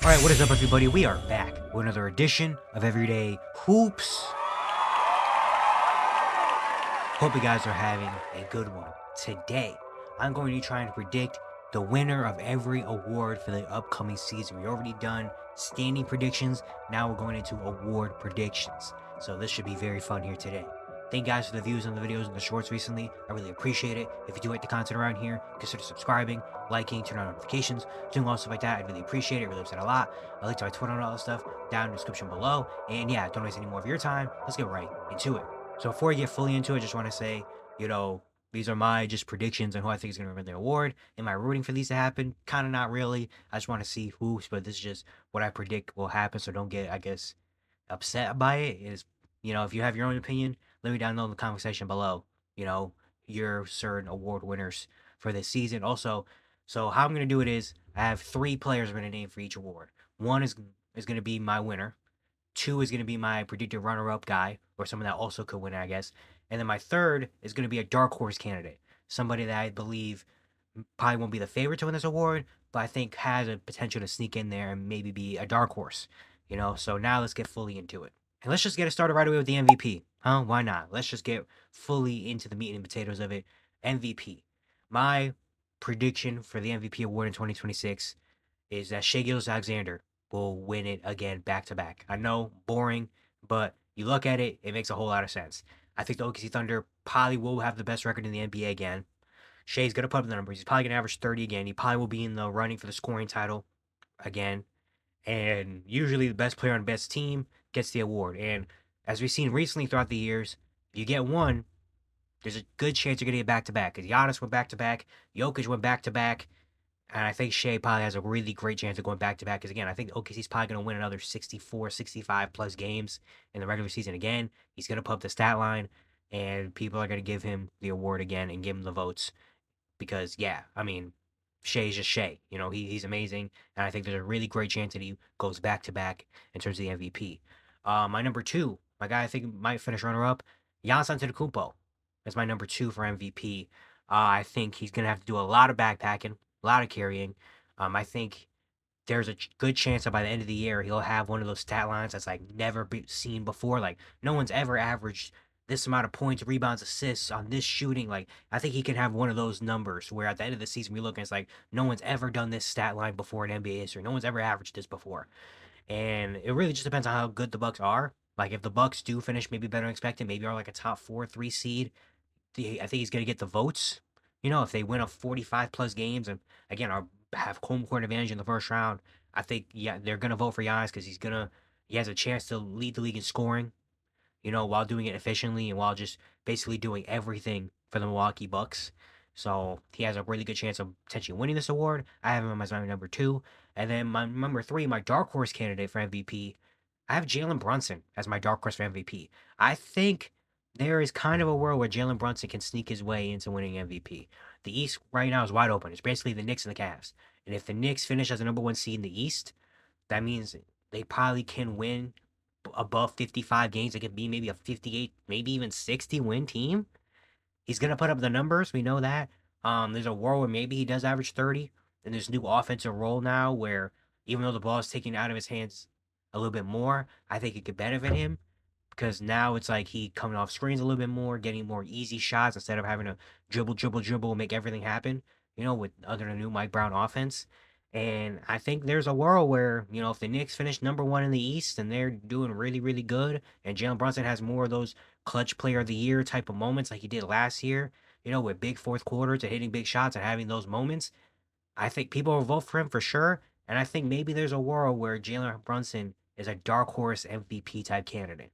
Alright, what is up everybody? We are back with another edition of Everyday Hoops. Hope you guys are having a good one. Today, I'm going to be trying to predict the winner of every award for the upcoming season. We've already done standing predictions, now we're going into award predictions. So this should be very fun here today. Thank you guys for the views on the videos and the shorts recently. I really appreciate it. If you do like the content around here, consider subscribing, liking, turn on notifications, doing all stuff like that. I'd really appreciate it. It really helps out a lot. I'll link to my Twitter and all that stuff down in the description below. And yeah, don't waste any more of your time. Let's get right into it. So before I get fully into it, I just want to say, these are my just predictions on who I think is going to win the award. Am I rooting for these to happen? Kind of not really. I just want to see who, but this is just what I predict will happen. So don't get, upset by it. If you have your own opinion, let me down know in the comment section below, your certain award winners for this season. Also, so how I'm going to do it is I have 3 players I'm going to name for each award. One is going to be my winner. 2 is going to be my predicted runner-up guy, or someone that also could win, I guess. And then my third is going to be a dark horse candidate, somebody that I believe probably won't be the favorite to win this award, but I think has a potential to sneak in there and maybe be a dark horse. So now let's get fully into it. And let's just get it started right away with the MVP. Huh? Why not? Let's just get fully into the meat and potatoes of it. MVP. My prediction for the MVP award in 2026 is that Shai Gilgeous-Alexander will win it again back to back. I know, boring, but you look at it, it makes a whole lot of sense. I think the OKC Thunder probably will have the best record in the NBA again. Shai's going to put up the numbers. He's probably going to average 30 again. He probably will be in the running for the scoring title again. And usually the best player on the best team gets the award. And as we've seen recently throughout the years, if you get one, there's a good chance you're going to get back-to-back. Because Giannis went back-to-back. Jokic went back-to-back. And I think Shai probably has a really great chance of going back-to-back. Because, again, I think OKC's probably going to win another 64, 65-plus games in the regular season again. He's going to put up the stat line. And people are going to give him the award again and give him the votes. Because, Shai's just Shai. He's amazing. And I think there's a really great chance that he goes back-to-back in terms of the MVP. My number 2, my guy I think might finish runner-up, Giannis Antetokounmpo. That's my number 2 for MVP. I think he's going to have to do a lot of backpacking, a lot of carrying. I think there's a good chance that by the end of the year, he'll have one of those stat lines that's never been seen before. No one's ever averaged this amount of points, rebounds, assists on this shooting. I think he can have one of those numbers where at the end of the season, we look and it's no one's ever done this stat line before in NBA history. No one's ever averaged this before. And it really just depends on how good the Bucks are. If the Bucks do finish maybe better than expected, maybe are a top 4, 3 seed, I think he's going to get the votes. If they win a 45-plus games and, again, have home court advantage in the first round, I think, they're going to vote for Giannis because he has a chance to lead the league in scoring, while doing it efficiently and while just basically doing everything for the Milwaukee Bucks. So he has a really good chance of potentially winning this award. I have him as my number 2. And then my number 3, my dark horse candidate for MVP, I have Jalen Brunson as my dark horse for MVP. I think there is kind of a world where Jalen Brunson can sneak his way into winning MVP. The East right now is wide open. It's basically the Knicks and the Cavs. And if the Knicks finish as the number 1 seed in the East, that means they probably can win above 55 games. It could be maybe a 58, maybe even 60 win team. He's going to put up the numbers. We know that. There's a world where maybe he does average 30. And there's new offensive role now where even though the ball is taken out of his hands a little bit more, I think it could benefit him. Because now it's he coming off screens a little bit more, getting more easy shots instead of having to dribble, make everything happen, with under the new Mike Brown offense. And I think there's a world where, if the Knicks finish number 1 in the East and they're doing really, really good, and Jalen Brunson has more of those clutch player of the year type of moments like he did last year, with big fourth quarters and hitting big shots and having those moments, I think people will vote for him for sure. And I think maybe there's a world where Jalen Brunson is a dark horse MVP type candidate.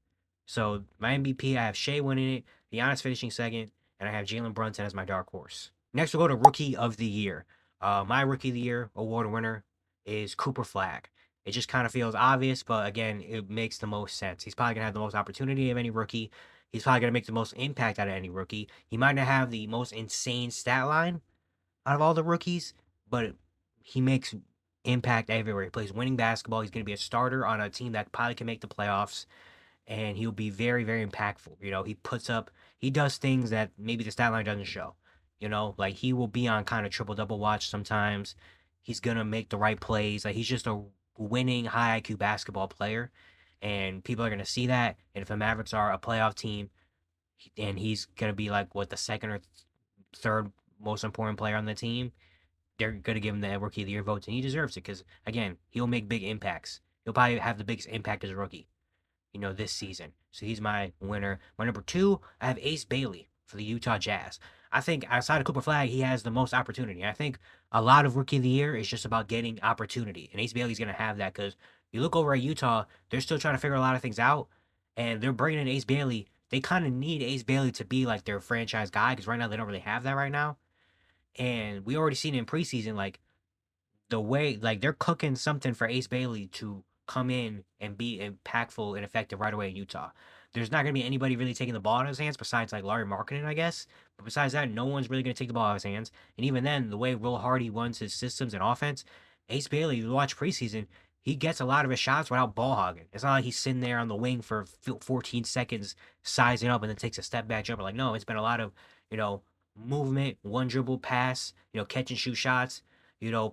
So my MVP, I have Shai winning it, Giannis finishing second, and I have Jalen Brunson as my dark horse. Next, we'll go to Rookie of the Year. My Rookie of the Year award winner is Cooper Flag. It just kind of feels obvious, but again, it makes the most sense. He's probably going to have the most opportunity of any rookie. He's probably going to make the most impact out of any rookie. He might not have the most insane stat line out of all the rookies, but he makes impact everywhere. He plays winning basketball. He's going to be a starter on a team that probably can make the playoffs. And he'll be very, very impactful. He does things that maybe the stat line doesn't show. He will be on kind of triple-double watch sometimes. He's going to make the right plays. He's just a winning high IQ basketball player, and people are gonna see that. And if the Mavericks are a playoff team, and he's gonna be like what the second or third most important player on the team, they're gonna give him the rookie of the year votes, and he deserves it because again, he'll make big impacts. He'll probably have the biggest impact as a rookie, this season. So he's my winner. My number two, I have Ace Bailey for the Utah Jazz. I think outside of Cooper Flag, he has the most opportunity. I think a lot of rookie of the year is just about getting opportunity, and Ace Bailey's gonna have that because you look over at Utah, they're still trying to figure a lot of things out, and they're bringing in Ace Bailey. They kind of need Ace Bailey to be like their franchise guy because right now they don't really have that right now. And we already seen in preseason, like the way like they're cooking something for Ace Bailey to come in and be impactful and effective right away in Utah. There's not gonna be anybody really taking the ball out of his hands besides like Larry Markkinen, I guess. But besides that, no one's really gonna take the ball out of his hands. And even then, the way Will Hardy runs his systems and offense, Ace Bailey, you watch preseason, he gets a lot of his shots without ball hogging. It's not like he's sitting there on the wing for 14 seconds, sizing up, and then takes a step back jumper. Like, no, it's been a lot of, you know, movement, one dribble pass, catch and shoot shots,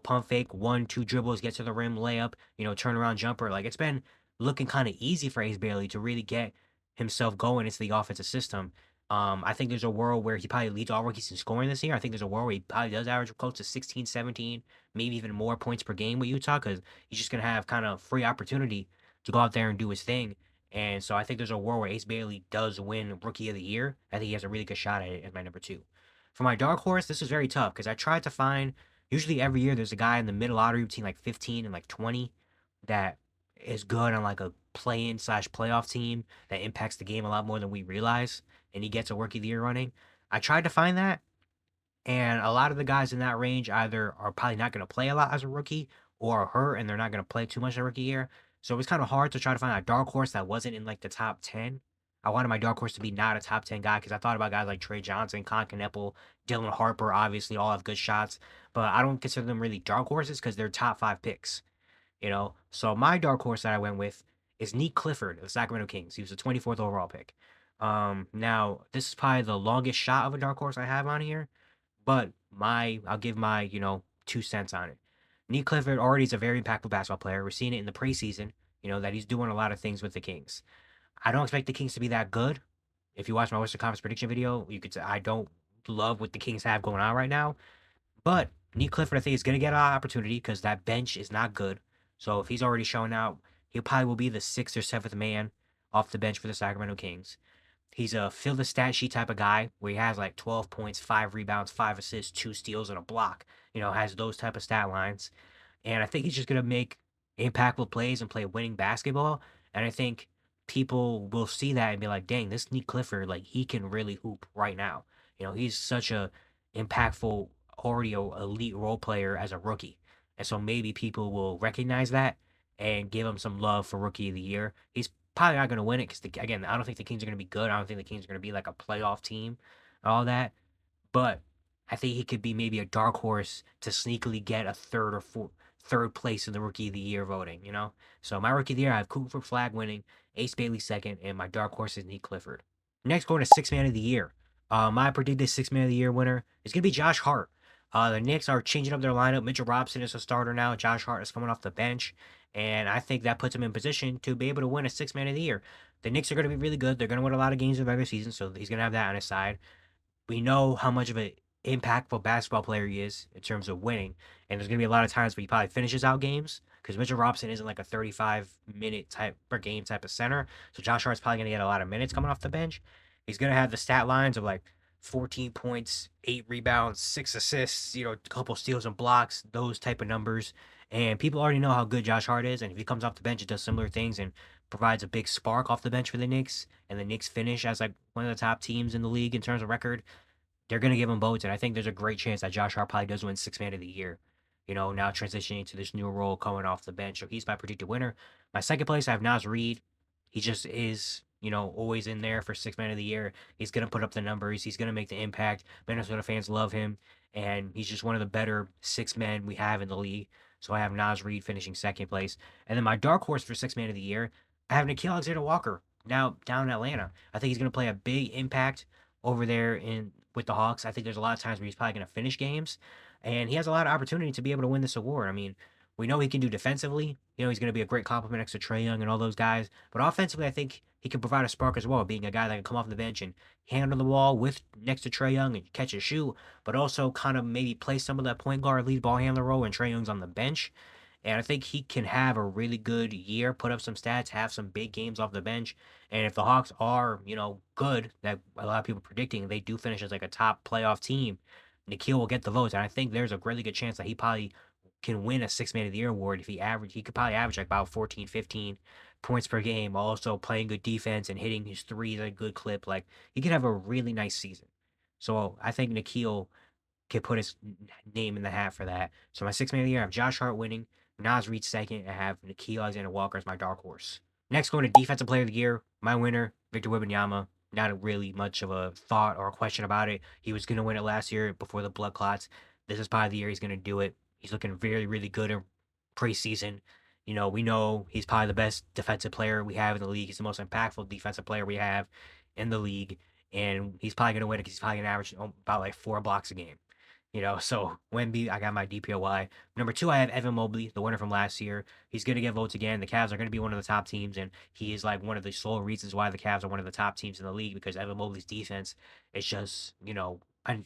pump fake, 1, 2 dribbles, get to the rim, layup, turnaround jumper. Like it's been looking kind of easy for Ace Bailey to really get himself going into the offensive system. I think there's a world where he probably leads all rookies in scoring this year. I think there's a world where he probably does average close to 16, 17, maybe even more points per game with Utah because he's just going to have kind of free opportunity to go out there and do his thing. And so I think there's a world where Ace Bailey does win Rookie of the Year. I think he has a really good shot at it as my number two. For my dark horse, this is very tough because I tried to find. Usually every year there's a guy in the middle lottery between like 15 and like 20 that is good on like a play-in slash playoff team that impacts the game a lot more than we realize, and he gets a rookie of the year running. I tried to find that, and a lot of the guys in that range either are probably not going to play a lot as a rookie or are hurt and they're not going to play too much a rookie year. So it was kind of hard to try to find a dark horse that wasn't in like the top 10. I wanted my dark horse to be not a top 10 guy because I thought about guys like Trey Johnson, Con Kneppel, Dylan Harper, obviously all have good shots, but I don't consider them really dark horses because they're top 5 picks. So my dark horse that I went with is Nique Clifford of the Sacramento Kings. He was the 24th overall pick. Now this is probably the longest shot of a dark horse I have on here, but I'll give my 2 cents on it. Nique Clifford already is a very impactful basketball player. We're seeing it in the preseason. That he's doing a lot of things with the Kings. I don't expect the Kings to be that good. If you watch my Western Conference prediction video, you could say I don't love what the Kings have going on right now. But Nique Clifford, I think, is going to get an opportunity because that bench is not good. So if he's already showing out, he probably will be the 6th or 7th man off the bench for the Sacramento Kings. He's a fill the stat sheet type of guy where he has like 12 points, 5 rebounds, 5 assists, 2 steals, and a block. Has those type of stat lines. And I think he's just going to make impactful plays and play winning basketball. And I think people will see that and be like, dang, this Nique Clifford, like he can really hoop right now. He's such a impactful, already elite role player as a rookie. And so maybe people will recognize that and give him some love for Rookie of the Year. He's probably not going to win it because, again, I don't think the Kings are going to be good. I don't think the Kings are going to be like a playoff team, all that. But I think he could be maybe a dark horse to sneakily get a third place in the Rookie of the Year voting. So my Rookie of the Year, I have Cooper Flag winning, Ace Bailey second, and my dark horse is Nique Clifford. Next, going to Sixth Man of the Year. My predicted Sixth Man of the Year winner is going to be Josh Hart. The Knicks are changing up their lineup. Mitchell Robinson is a starter now. Josh Hart is coming off the bench. And I think that puts him in position to be able to win a Sixth Man of the Year. The Knicks are going to be really good. They're going to win a lot of games in the regular season, so he's going to have that on his side. We know how much of an impactful basketball player he is in terms of winning. And there's going to be a lot of times where he probably finishes out games because Mitchell Robinson isn't like a 35-minute type per game type of center. So Josh Hart's probably going to get a lot of minutes coming off the bench. He's going to have the stat lines of like 14 points, 8 rebounds, 6 assists, a couple steals and blocks, those type of numbers. And people already know how good Josh Hart is. And if he comes off the bench, it does similar things and provides a big spark off the bench for the Knicks. And the Knicks finish as like one of the top teams in the league in terms of record. They're going to give him votes. And I think there's a great chance that Josh Hart probably does win Sixth Man of the Year. Now transitioning to this new role coming off the bench. So he's my predicted winner. My second place, I have Naz Reid. He just is, always in there for Sixth Man of the Year. He's going to put up the numbers. He's going to make the impact. Minnesota fans love him. And he's just one of the better 6 men we have in the league. So I have Naz Reid finishing second place. And then my dark horse for Sixth Man of the Year, I have Nickeil Alexander-Walker now down in Atlanta. I think he's going to play a big impact over there with the Hawks. I think there's a lot of times where he's probably going to finish games. And he has a lot of opportunity to be able to win this award. I mean, We know he can do defensively. You know, he's going to be a great compliment next to Trae Young and all those guys. But offensively, I think he can provide a spark as well, being a guy that can come off the bench and handle the ball with next to Trae Young and catch and shoot, but also kind of maybe play some of that point guard lead ball handler role when Trae Young's on the bench. And I think he can have a really good year, put up some stats, have some big games off the bench. And if the Hawks are, good, that a lot of people are predicting they do finish as like a top playoff team, Nikhil will get the votes. And I think there's a really good chance that he probably can win a Six Man of the Year award if he could probably average like about 14, 15 points per game, also playing good defense and hitting his threes at a good clip. Like he could have a really nice season. So I think Nikhil could put his name in the hat for that. So my Six Man of the Year, I have Josh Hart winning, Naz Reid second, I have Nikhil Alexander Walker as my dark horse. Next, going to Defensive Player of the Year, my winner, Victor Wembanyama. Not really much of a thought or a question about it. He was going to win it last year before the blood clots. This is probably the year he's going to do it. He's looking very, really good in preseason. We know he's probably the best defensive player we have in the league. He's the most impactful defensive player we have in the league. And he's probably going to win it because he's probably going to average about like 4 blocks a game. So Wemby, I got my DPOY. Number two, I have Evan Mobley, the winner from last year. He's going to get votes again. The Cavs are going to be one of the top teams, and he is like one of the sole reasons why the Cavs are one of the top teams in the league because Evan Mobley's defense is just,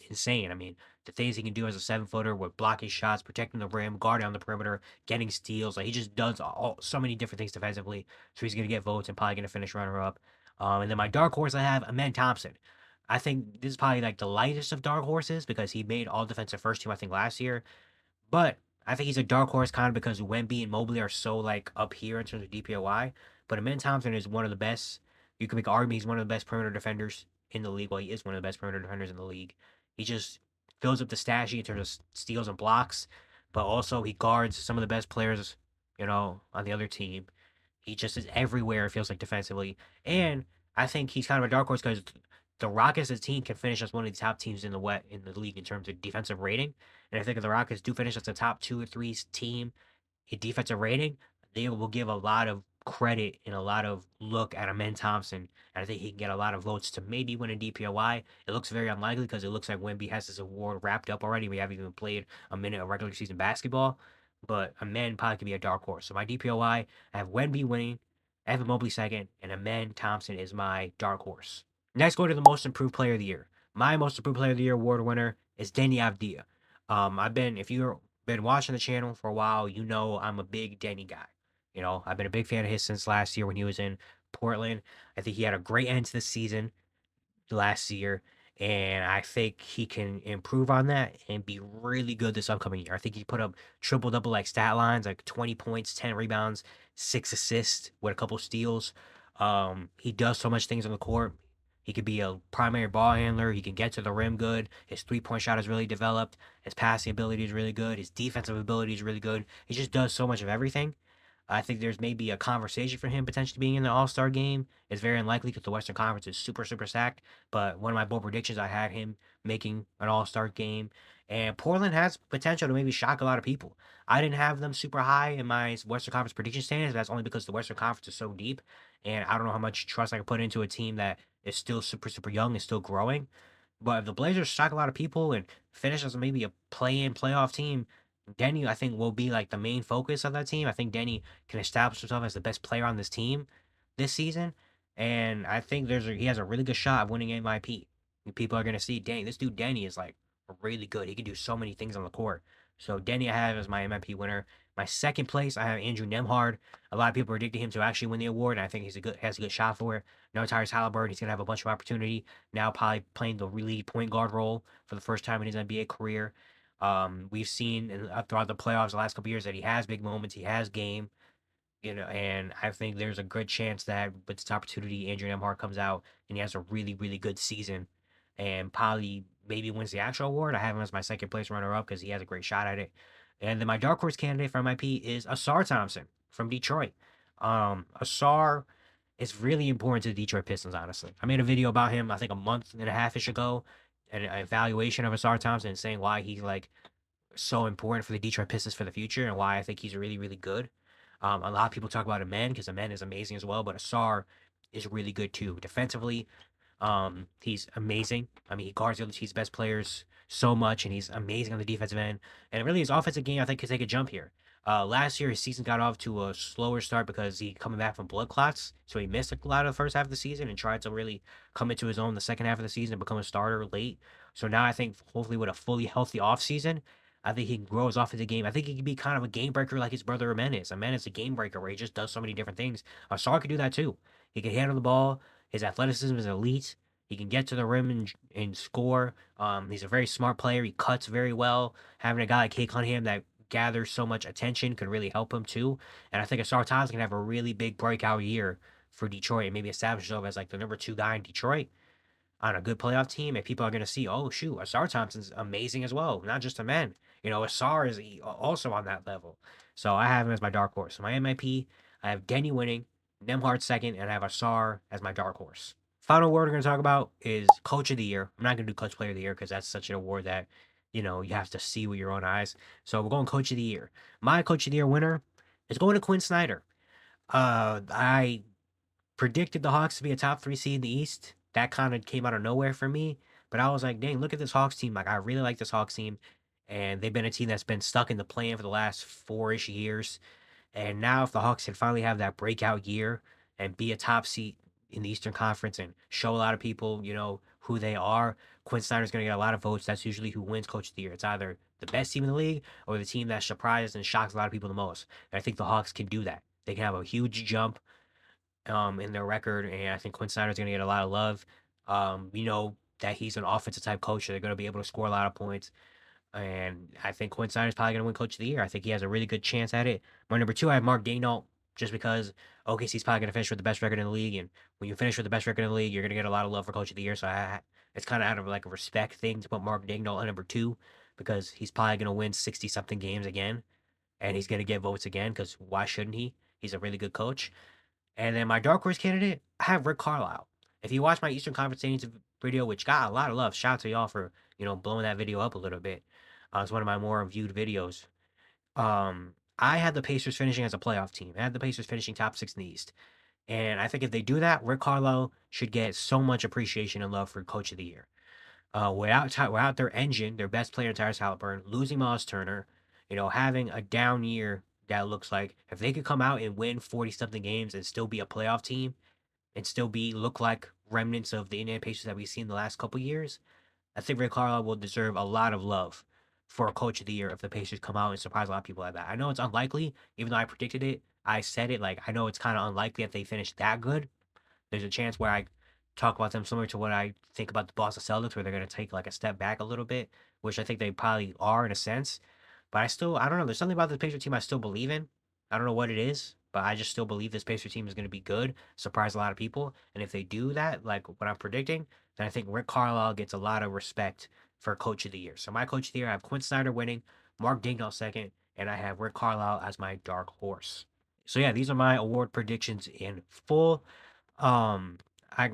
insane. I mean, the things he can do as a 7-footer with blocking shots, protecting the rim, guarding on the perimeter, getting steals. Like, he just does so many different things defensively. So he's going to get votes and probably going to finish runner-up. And then my dark horse, I have Amen Thompson. I think this is probably like the lightest of dark horses because he made all defensive first team, I think, last year. But I think he's a dark horse kind of because Wemby and Mobley are so like up here in terms of DPOY. But Amen Thompson is one of the best. You can make an argument he's one of the best perimeter defenders in the league. Well, he is one of the best perimeter defenders in the league. He just fills up the stat sheet in terms of steals and blocks, but also he guards some of the best players, on the other team. He just is everywhere, it feels like, defensively. And I think he's kind of a dark horse because the Rockets as a team can finish as one of the top teams in the league in terms of defensive rating. And I think if the Rockets do finish as the top 2 or 3 team in defensive rating, they will give a lot of credit and a lot of look at Amen Thompson. And I think he can get a lot of votes to maybe win a DPOY. It looks very unlikely because it looks like Wemby has this award wrapped up already. We haven't even played a minute of regular season basketball. But Amen probably could be a dark horse. So my DPOY, I have Wemby winning, Evan Mobley second, and Amen Thompson is my dark horse. Next, go to the most improved player of the year. My most improved player of the year award winner is Deni Avdija. If you've been watching the channel for a while, you know I'm a big Deni guy. I've been a big fan of his since last year when he was in Portland. I think he had a great end to the season last year, and I think he can improve on that and be really good this upcoming year. I think he put up triple double like stat lines, like 20 points, 10 rebounds, 6 assists with a couple steals. He does so much things on the court. He could be a primary ball handler. He can get to the rim good. His 3-point shot is really developed. His passing ability is really good. His defensive ability is really good. He just does so much of everything. I think there's maybe a conversation for him potentially being in the All-Star game. It's very unlikely because the Western Conference is super, super stacked. But one of my bold predictions, I had him making an All-Star game. And Portland has potential to maybe shock a lot of people. I didn't have them super high in my Western Conference prediction standings. That's only because the Western Conference is so deep. And I don't know how much trust I can put into a team that is still super, super young and still growing. But if the Blazers shock a lot of people and finish as maybe a play-in playoff team, Deni, I think, will be like the main focus of that team. I think Deni can establish himself as the best player on this team this season, and I think he has a really good shot of winning MIP. People are gonna see, dang, this dude Deni is like really good. He can do so many things on the court. So Deni, I have as my MIP winner. My second place, I have Andrew Nembhard. A lot of people predicted him to actually win the award, and I think has a good shot for it. No Tyrese Halliburton, he's gonna have a bunch of opportunity now, probably playing the really point guard role for the first time in his NBA career. We've seen throughout the playoffs the last couple years that he has big moments, he has game, and I think there's a good chance that with this opportunity, Andrew Nembhard comes out and he has a really, really good season and probably maybe wins the actual award. I have him as my second place runner up because he has a great shot at it. And then my dark horse candidate for MIP is Asar Thompson from Detroit. Asar is really important to the Detroit Pistons, honestly. I made a video about him, I think a month and a half-ish ago, an evaluation of Asar Thompson saying why he's like so important for the Detroit Pistons for the future and why I think he's really, really good. A lot of people talk about Amen because Amen is amazing as well, but Asar is really good too. Defensively, he's amazing. I mean, he guards the other team's best players so much, and he's amazing on the defensive end. And really, his offensive game, I think, could take a jump here. Last year his season got off to a slower start because he coming back from blood clots, so he missed a lot of the first half of the season and tried to really come into his own the second half of the season and become a starter late. So now I think hopefully with a fully healthy offseason, I think he grows off of the game. I think he can be kind of a game breaker like his brother Jimenez. Jimenez is a game breaker where he just does so many different things. Sarr can do that too. He can handle the ball. His athleticism is elite. He can get to the rim and score. He's a very smart player. He cuts very well. Having a guy like Kate Cunningham that gathers so much attention could really help him too. And I think Asar Thomas can have a really big breakout year for Detroit and maybe establish himself as like the number 2 guy in Detroit on a good playoff team. And people are going to see, oh, shoot, Asar Thompson's amazing as well. Not just a man. Asar is also on that level. So I have him as my dark horse. So my MIP, I have Denny winning, Nembhard second, and I have Asar as my dark horse. Final award we're going to talk about is Coach of the Year. I'm not going to do Clutch Player of the Year because that's such an award that, you have to see with your own eyes. So we're going Coach of the Year. My Coach of the Year winner is going to Quinn Snyder. I predicted the Hawks to be a top 3 seed in the East. That kind of came out of nowhere for me. But I was like, dang, look at this Hawks team. Like, I really like this Hawks team. And they've been a team that's been stuck in the play-in for the last 4-ish years. And now if the Hawks can finally have that breakout year and be a top seed in the Eastern Conference and show a lot of people, who they are, Quinn Snyder's going to get a lot of votes. That's usually who wins Coach of the Year. It's either the best team in the league or the team that surprises and shocks a lot of people the most. And I think the Hawks can do that. They can have a huge jump in their record, and I think Quinn Snyder's going to get a lot of love. We know that he's an offensive type coach, so they're going to be able to score a lot of points. And I think Quinn Snyder's probably going to win Coach of the Year. I think he has a really good chance at it. My number 2, I have Mark Daigneault, just because OKC's probably going to finish with the best record in the league. And when you finish with the best record in the league, you're going to get a lot of love for Coach of the Year. So it's kind of out of like a respect thing to put Mark Daigneault at number 2 because he's probably going to win 60-something games again. And he's going to get votes again because why shouldn't he? He's a really good coach. And then my dark horse candidate, I have Rick Carlisle. If you watch my Eastern Conference Standings video, which got a lot of love, shout out to y'all for, blowing that video up a little bit. It's one of my more viewed videos. I had the Pacers finishing as a playoff team. I had the Pacers finishing top 6 in the East. And I think if they do that, Rick Carlisle should get so much appreciation and love for Coach of the Year. Without their engine, their best player, Tyrese Halliburton, losing Miles Turner, having a down year that looks like if they could come out and win 40-something games and still be a playoff team and still look like remnants of the Indiana Pacers that we've seen the last couple years, I think Rick Carlisle will deserve a lot of love for a Coach of the Year if the Pacers come out and surprise a lot of people like that. I know it's unlikely, even though I predicted it. I said it, like, I know it's kind of unlikely that they finish that good. There's a chance where I talk about them similar to what I think about the Boston Celtics, where they're going to take like a step back a little bit, which I think they probably are in a sense. But I don't know. There's something about the Pacers team I still believe in. I don't know what it is, but I just still believe this Pacers team is going to be good, surprise a lot of people. And if they do that, like what I'm predicting, then I think Rick Carlisle gets a lot of respect for Coach of the Year. So my Coach of the Year, I have Quinn Snyder winning, Mark Daigneault second, and I have Rick Carlisle as my dark horse. So yeah, these are my award predictions in full. Um, I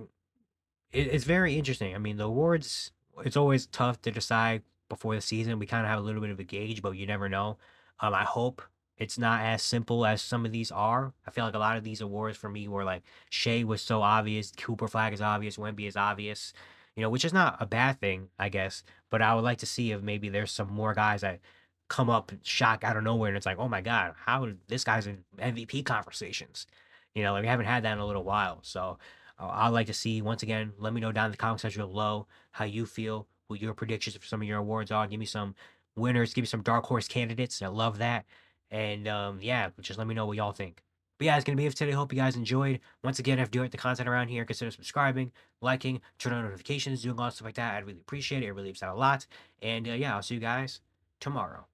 it's very interesting. I mean, the awards, it's always tough to decide before the season. We kind of have a little bit of a gauge, but you never know. I hope it's not as simple as some of these are. I feel like a lot of these awards for me were like Shea was so obvious, Cooper Flag is obvious, Wemby is obvious, which is not a bad thing, I guess. But I would like to see if maybe there's some more guys that come up and shock out of nowhere, and it's like, oh my God, how this guy's in MVP conversations? Like we haven't had that in a little while. So I'd like to see, once again, let me know down in the comment section below how you feel, what your predictions for some of your awards are. Give me some winners, give me some dark horse candidates. I love that. And yeah, just let me know what y'all think. But yeah, it's going to be it for today. Hope you guys enjoyed. Once again, if you like the content around here, consider subscribing, liking, turn on notifications, doing all stuff like that. I'd really appreciate it. It really helps out a lot. And yeah, I'll see you guys tomorrow.